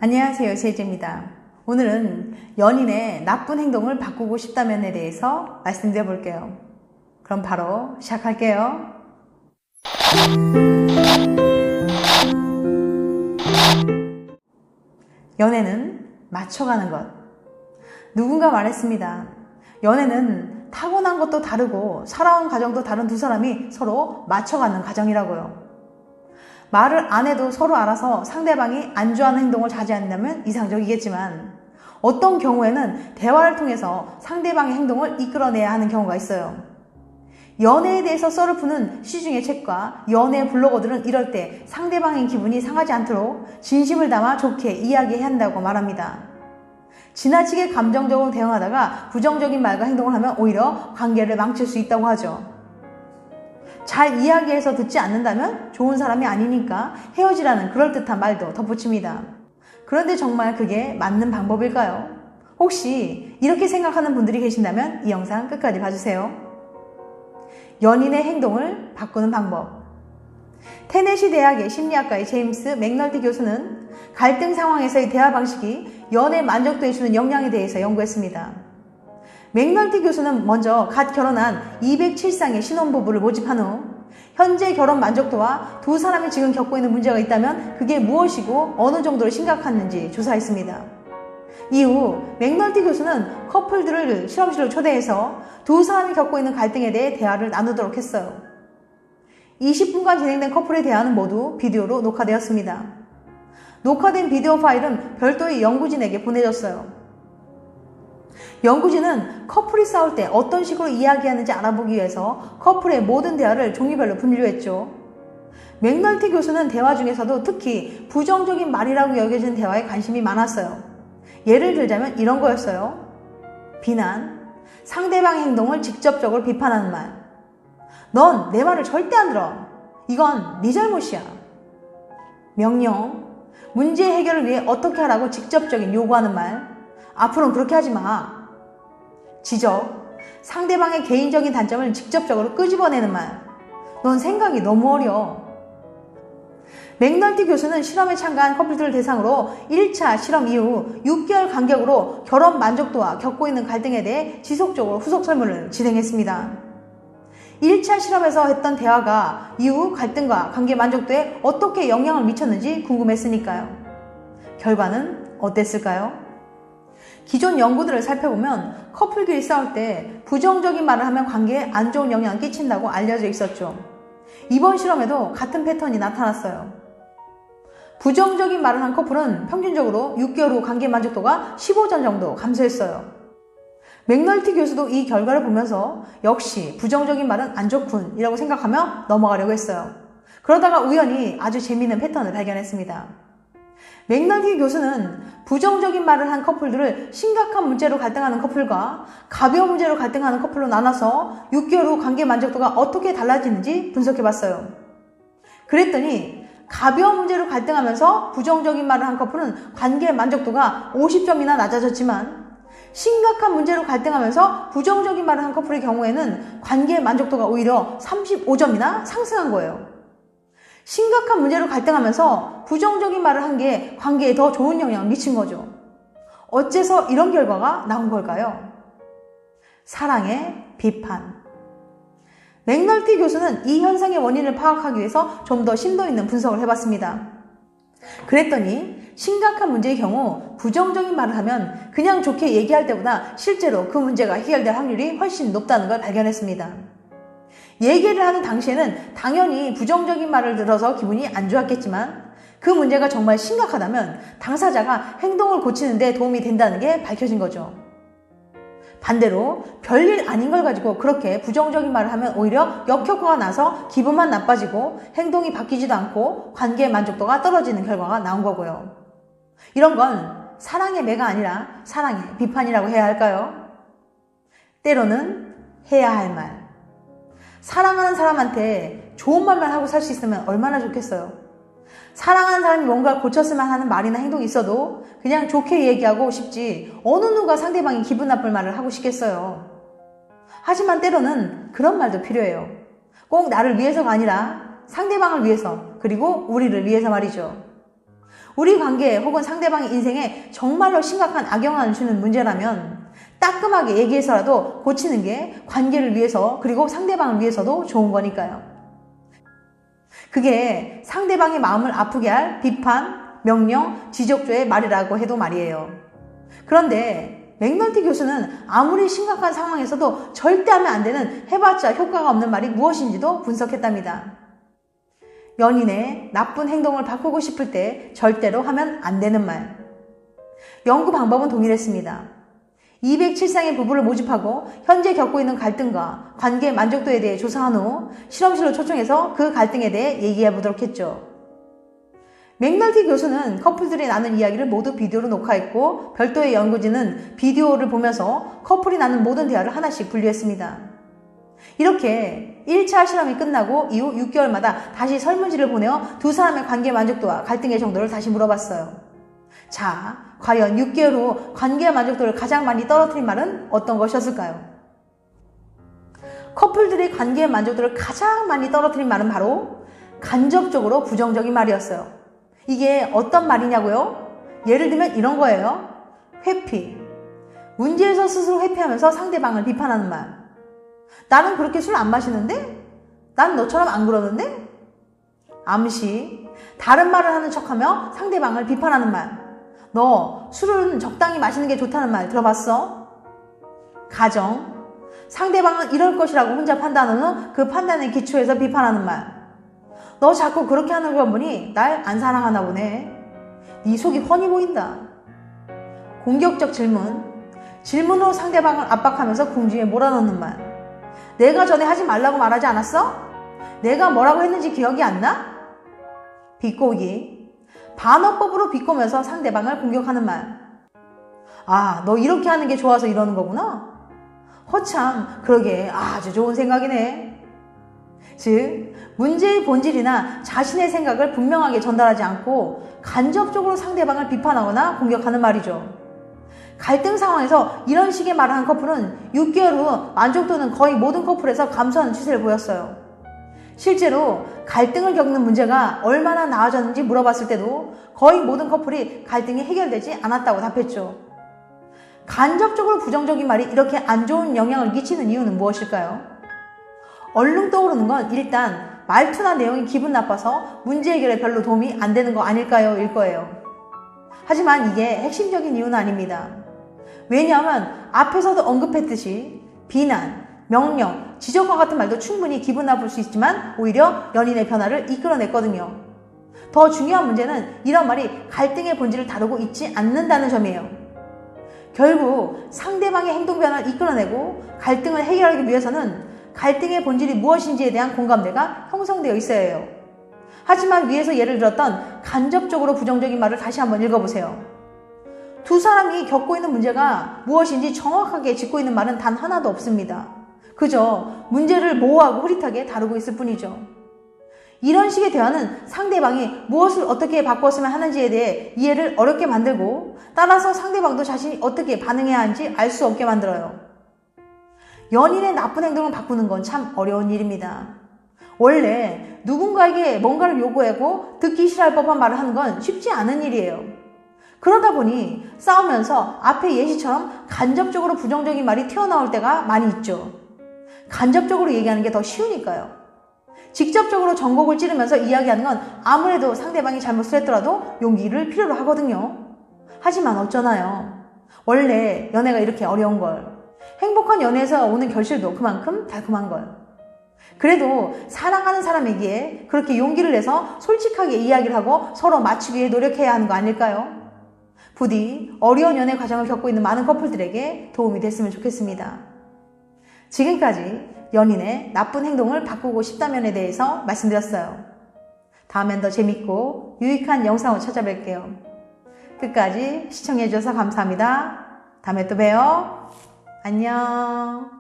안녕하세요, 세희재입니다. 오늘은 연인의 나쁜 행동을 바꾸고 싶다면에 대해서 말씀드려 볼게요. 그럼 바로 시작할게요. 연애는 맞춰가는 것. 누군가 말했습니다. 연애는 타고난 것도 다르고 살아온 과정도 다른 두 사람이 서로 맞춰가는 과정이라고요. 말을 안 해도 서로 알아서 상대방이 안 좋아하는 행동을 자제한다면 이상적이겠지만 어떤 경우에는 대화를 통해서 상대방의 행동을 이끌어내야 하는 경우가 있어요. 연애에 대해서 썰을 푸는 시중의 책과 연애 블로거들은 이럴 때 상대방의 기분이 상하지 않도록 진심을 담아 좋게 이야기해야 한다고 말합니다. 지나치게 감정적으로 대응하다가 부정적인 말과 행동을 하면 오히려 관계를 망칠 수 있다고 하죠. 잘 이야기해서 듣지 않는다면 좋은 사람이 아니니까 헤어지라는 그럴듯한 말도 덧붙입니다. 그런데 정말 그게 맞는 방법일까요? 혹시 이렇게 생각하는 분들이 계신다면 이 영상 끝까지 봐주세요. 연인의 행동을 바꾸는 방법. 테네시 대학의 심리학과의 제임스 맥널티 교수는 갈등 상황에서의 대화 방식이 연애 만족도에 주는 영향에 대해서 연구했습니다. 맥널티 교수는 먼저 갓 결혼한 207쌍의 신혼부부를 모집한 후 현재 결혼 만족도와 두 사람이 지금 겪고 있는 문제가 있다면 그게 무엇이고 어느 정도로 심각했는지 조사했습니다. 이후 맥널티 교수는 커플들을 실험실로 초대해서 두 사람이 겪고 있는 갈등에 대해 대화를 나누도록 했어요. 20분간 진행된 커플의 대화는 모두 비디오로 녹화되었습니다. 녹화된 비디오 파일은 별도의 연구진에게 보내졌어요. 연구진은 커플이 싸울 때 어떤 식으로 이야기하는지 알아보기 위해서 커플의 모든 대화를 종류별로 분류했죠. 맥널티 교수는 대화 중에서도 특히 부정적인 말이라고 여겨지는 대화에 관심이 많았어요. 예를 들자면 이런 거였어요. 비난, 상대방의 행동을 직접적으로 비판하는 말. 넌 내 말을 절대 안 들어. 이건 네 잘못이야. 명령, 문제 해결을 위해 어떻게 하라고 직접적인 요구하는 말. 앞으로는 그렇게 하지 마. 지적, 상대방의 개인적인 단점을 직접적으로 끄집어내는 말. 넌 생각이 너무 어려. 맥널티 교수는 실험에 참가한 커플들을 대상으로 1차 실험 이후 6개월 간격으로 결혼 만족도와 겪고 있는 갈등에 대해 지속적으로 후속 설문을 진행했습니다. 1차 실험에서 했던 대화가 이후 갈등과 관계 만족도에 어떻게 영향을 미쳤는지 궁금했으니까요. 결과는 어땠을까요? 기존 연구들을 살펴보면 커플끼리 싸울 때 부정적인 말을 하면 관계에 안 좋은 영향을 끼친다고 알려져 있었죠. 이번 실험에도 같은 패턴이 나타났어요. 부정적인 말을 한 커플은 평균적으로 6개월 후 관계 만족도가 15점 정도 감소했어요. 맥널티 교수도 이 결과를 보면서 역시 부정적인 말은 안 좋군 이라고 생각하며 넘어가려고 했어요. 그러다가 우연히 아주 재미있는 패턴을 발견했습니다. 맥널티 교수는 부정적인 말을 한 커플들을 심각한 문제로 갈등하는 커플과 가벼운 문제로 갈등하는 커플로 나눠서 6개월 후 관계 만족도가 어떻게 달라지는지 분석해봤어요. 그랬더니 가벼운 문제로 갈등하면서 부정적인 말을 한 커플은 관계 만족도가 50점이나 낮아졌지만 심각한 문제로 갈등하면서 부정적인 말을 한 커플의 경우에는 관계 만족도가 오히려 35점이나 상승한 거예요. 심각한 문제로 갈등하면서 부정적인 말을 한 게 관계에 더 좋은 영향을 미친 거죠. 어째서 이런 결과가 나온 걸까요? 사랑의 비판. 맥널티 교수는 이 현상의 원인을 파악하기 위해서 좀 더 심도 있는 분석을 해봤습니다. 그랬더니 심각한 문제의 경우 부정적인 말을 하면 그냥 좋게 얘기할 때보다 실제로 그 문제가 해결될 확률이 훨씬 높다는 걸 발견했습니다. 얘기를 하는 당시에는 당연히 부정적인 말을 들어서 기분이 안 좋았겠지만 그 문제가 정말 심각하다면 당사자가 행동을 고치는 데 도움이 된다는 게 밝혀진 거죠. 반대로 별일 아닌 걸 가지고 그렇게 부정적인 말을 하면 오히려 역효과가 나서 기분만 나빠지고 행동이 바뀌지도 않고 관계의 만족도가 떨어지는 결과가 나온 거고요. 이런 건 사랑의 매가 아니라 사랑의 비판이라고 해야 할까요? 때로는 해야 할 말. 사랑하는 사람한테 좋은 말만 하고 살 수 있으면 얼마나 좋겠어요. 사랑하는 사람이 뭔가 고쳤으면 하는 말이나 행동이 있어도 그냥 좋게 얘기하고 싶지 어느 누가 상대방이 기분 나쁠 말을 하고 싶겠어요. 하지만 때로는 그런 말도 필요해요. 꼭 나를 위해서가 아니라 상대방을 위해서 그리고 우리를 위해서 말이죠. 우리 관계 혹은 상대방의 인생에 정말로 심각한 악영향을 주는 문제라면 따끔하게 얘기해서라도 고치는 게 관계를 위해서 그리고 상대방을 위해서도 좋은 거니까요. 그게 상대방의 마음을 아프게 할 비판, 명령, 지적조의 말이라고 해도 말이에요. 그런데 맥널티 교수는 아무리 심각한 상황에서도 절대 하면 안 되는 해봤자 효과가 없는 말이 무엇인지도 분석했답니다. 연인의 나쁜 행동을 바꾸고 싶을 때 절대로 하면 안 되는 말. 연구 방법은 동일했습니다. 207쌍의 부부를 모집하고 현재 겪고 있는 갈등과 관계 만족도에 대해 조사한 후 실험실로 초청해서 그 갈등에 대해 얘기해 보도록 했죠. 맥널티 교수는 커플들이 나눈 이야기를 모두 비디오로 녹화했고 별도의 연구진은 비디오를 보면서 커플이 나눈 모든 대화를 하나씩 분류했습니다. 이렇게 1차 실험이 끝나고 이후 6개월마다 다시 설문지를 보내어 두 사람의 관계 만족도와 갈등의 정도를 다시 물어봤어요. 자, 과연 6개월 후 관계 만족도를 가장 많이 떨어뜨린 말은 어떤 것이었을까요? 커플들이 관계 만족도를 가장 많이 떨어뜨린 말은 바로 간접적으로 부정적인 말이었어요. 이게 어떤 말이냐고요? 예를 들면 이런 거예요. 회피. 문제에서 스스로 회피하면서 상대방을 비판하는 말. 나는 그렇게 술 안 마시는데? 난 너처럼 안 그러는데? 암시. 다른 말을 하는 척하며 상대방을 비판하는 말. 너 술은 적당히 마시는 게 좋다는 말 들어봤어? 가정. 상대방은 이럴 것이라고 혼자 판단한 후 그 판단에 기초해서 비판하는 말. 너 자꾸 그렇게 하는 걸 보니 날 안 사랑하나 보네. 네 속이 훤히 보인다. 공격적 질문. 질문으로 상대방을 압박하면서 궁지에 몰아넣는 말. 내가 전에 하지 말라고 말하지 않았어? 내가 뭐라고 했는지 기억이 안 나? 비꼬기. 반어법으로 비꼬면서 상대방을 공격하는 말. 아, 너 이렇게 하는 게 좋아서 이러는 거구나? 허참, 그러게 아주 좋은 생각이네. 즉, 문제의 본질이나 자신의 생각을 분명하게 전달하지 않고 간접적으로 상대방을 비판하거나 공격하는 말이죠. 갈등 상황에서 이런 식의 말을 한 커플은 6개월 후 만족도는 거의 모든 커플에서 감소하는 추세를 보였어요. 실제로 갈등을 겪는 문제가 얼마나 나아졌는지 물어봤을 때도 거의 모든 커플이 갈등이 해결되지 않았다고 답했죠. 간접적으로 부정적인 말이 이렇게 안 좋은 영향을 끼치는 이유는 무엇일까요? 얼른 떠오르는 건 일단 말투나 내용이 기분 나빠서 문제 해결에 별로 도움이 안 되는 거 아닐까요? 일 거예요. 하지만 이게 핵심적인 이유는 아닙니다. 왜냐하면 앞에서도 언급했듯이 비난, 명령, 지적과 같은 말도 충분히 기분 나쁠 수 있지만 오히려 연인의 변화를 이끌어냈거든요. 더 중요한 문제는 이런 말이 갈등의 본질을 다루고 있지 않는다는 점이에요. 결국 상대방의 행동 변화를 이끌어내고 갈등을 해결하기 위해서는 갈등의 본질이 무엇인지에 대한 공감대가 형성되어 있어야 해요. 하지만 위에서 예를 들었던 간접적으로 부정적인 말을 다시 한번 읽어보세요. 두 사람이 겪고 있는 문제가 무엇인지 정확하게 짚고 있는 말은 단 하나도 없습니다. 그저 문제를 모호하고 흐릿하게 다루고 있을 뿐이죠. 이런 식의 대화는 상대방이 무엇을 어떻게 바꿨으면 하는지에 대해 이해를 어렵게 만들고 따라서 상대방도 자신이 어떻게 반응해야 하는지 알 수 없게 만들어요. 연인의 나쁜 행동을 바꾸는 건 참 어려운 일입니다. 원래 누군가에게 뭔가를 요구하고 듣기 싫어할 법한 말을 하는 건 쉽지 않은 일이에요. 그러다 보니 싸우면서 앞의 예시처럼 간접적으로 부정적인 말이 튀어나올 때가 많이 있죠. 간접적으로 얘기하는 게 더 쉬우니까요. 직접적으로 전곡을 찌르면서 이야기하는 건 아무래도 상대방이 잘못을 했더라도 용기를 필요로 하거든요. 하지만 어쩌나요? 원래 연애가 이렇게 어려운 걸. 행복한 연애에서 오는 결실도 그만큼 달콤한 걸. 그래도 사랑하는 사람에게 그렇게 용기를 내서 솔직하게 이야기를 하고 서로 맞추기 위해 노력해야 하는 거 아닐까요? 부디 어려운 연애 과정을 겪고 있는 많은 커플들에게 도움이 됐으면 좋겠습니다. 지금까지 연인의 나쁜 행동을 바꾸고 싶다면에 대해서 말씀드렸어요. 다음엔 더 재밌고 유익한 영상으로 찾아뵐게요. 끝까지 시청해주셔서 감사합니다. 다음에 또 봬요. 안녕.